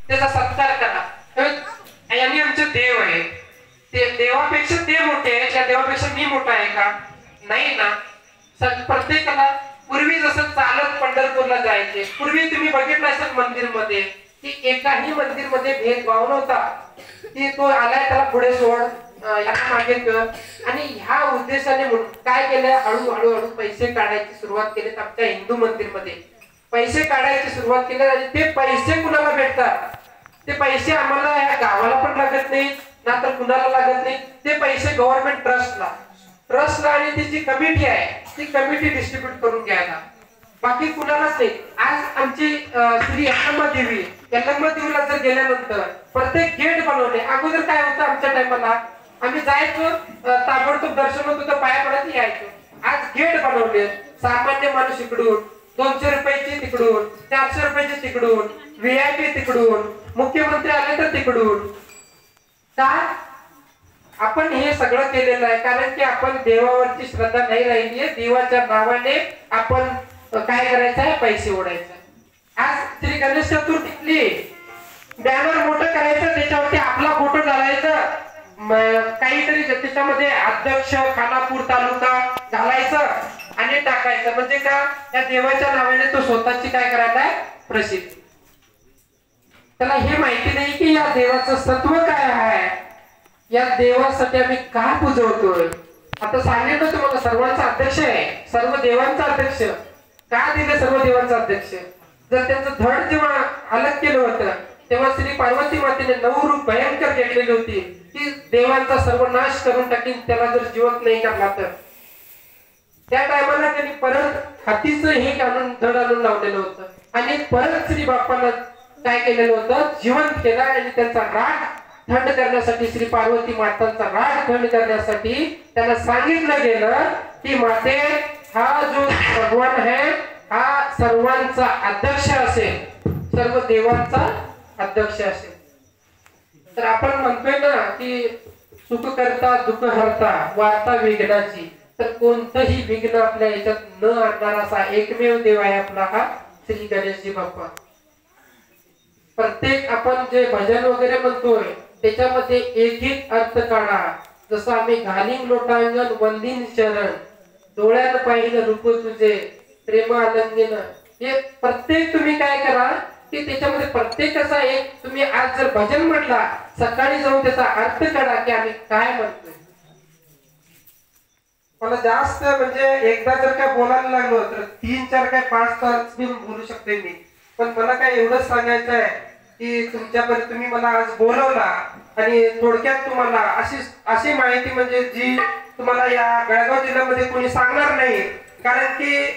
त्याचा सत्कार करा। यांनी आमचे देव आहे, ते देवापेक्षा ते मोठे आहे, त्या देवापेक्षा मी मोठा आहे का? नाही ना। प्रत्येकाला पूर्वी जसं चालत पंढरपूरला जायचे, पूर्वी तुम्ही बघितलं असेल मंदिर मध्ये की एकाही मंदिर मध्ये भेदभाव नव्हता, की तो आलाय त्याला पुढे सोड, याला मागे कर। आणि ह्या उद्देशाने काय केलं, हळूहळू पैसे काढायची सुरुवात केली आमच्या हिंदू मंदिर मध्ये। पैसे काढायची सुरुवात केली आणि ते पैसे कुणाला भेटतात? ते पैसे आम्हाला या गावाला पण लागत नाही ना तर कुणाला लागत नाही, ते पैसे गव्हर्नमेंट ट्रस्टला आणि त्याची कमिटी आहे ती कमिटी डिस्ट्रीब्यूट करून घ्यायला, बाकी कुणालाच नाही। आज आमची श्री यल्लम्मा देवीला जर गेल्यानंतर प्रत्येक गेट बनवले। अगोदर काय होतं आमच्या टायमाला, आम्ही जायचो ताबडतोब दर्शन होतं तर पाया पडत यायचो। आज गेट बनवले, सामान्य माणूस इकडून 200 रुपयाची तिकडून, 400 रुपयाची तिकडून, VIP तिकडून, मुख्यमंत्री आले तर तिकडून। का आपण हे सगळं केलेलं आहे? कारण की आपण देवावरची श्रद्धा नाही राहिली आहे, देवाच्या नावाने आपण काय करायचं आहे, पैसे ओढायचे। आज श्री गणेश चतुर्थीतली बॅनर मोठं करायचं, त्याच्यावरती आपला फोटो घालायचं, काहीतरी त्याच्यामध्ये अध्यक्ष खानापूर तालुका घालायचं आणि टाकायचं, म्हणजे का या देवाच्या नावाने तो स्वतःची काय करायला आहे, प्रसिद्धी। त्याला हे माहिती नाही की या देवाचं सत्व काय आहे, या देवासाठी आम्ही का पूजवतोय। आता सांगितलं तुम्हाला सर्वांचा अध्यक्ष आहे, सर्व देवांचा अध्यक्ष। का दिले सर्व देवांचा अध्यक्ष? जर त्यांचं धड जेव्हा अलग केलं होतं तेव्हा श्री पार्वती मातेने 9 रूप भयंकर घेतलेली होती की देवांचा सर्वनाश करून टाकीन त्याला जर जिवंत नाही करला तर। त्या टायमाला त्यांनी परत हातीचं हे धड आणून लावलेलं होतं आणि परत श्री बाप्पाला काय केलेलं होतं, जिवंत केलं आणि त्यांचा राग थंड करण्यासाठी, श्री पार्वती मातांचा राग थंड करण्यासाठी त्यांना सांगितलं गेलं की माते हा जो भगवान आहे हा सर्वांचा अध्यक्ष असेल, सर्व देवांचा अध्यक्ष असेल। तर आपण म्हणतोय ना की सुख करता दुःख हरता वार्ता विघ्नाची, तर कोणतंही विघ्न आपल्या याच्यात न आणणारा असा एकमेव देव आहे आपला हा श्री गणेशजी बाप्पा। प्रत्येक आपण जे भजन वगैरे म्हणतोय त्याच्यामध्ये एक एक अर्थ काढा, जसं आम्ही घालीन लोटांगण वंदीन चरण, डोळ्यानं पाहिलं रूप तुझे प्रेम आलंगीन। हे प्रत्येक तुम्ही काय करा की त्याच्यामध्ये प्रत्येक असा एक तुम्ही आज जर भजन म्हटला सकाळी जाऊन त्याचा अर्थ काढा की आम्ही काय म्हणतोय। मला जास्त म्हणजे एकदा जर काय बोलायला लागलो तर 3-4 काय 5 तास मी बोलू शकते मी, पण मला काय एवढंच सांगायचं आहे की तुमच्यापर्यंत तुम्ही मला आज बोलवला आणि थोडक्यात तुम्हाला अशी माहिती म्हणजे जी तुम्हाला या बेळगाव जिल्ह्यामध्ये कोणी सांगणार नाही, कारण की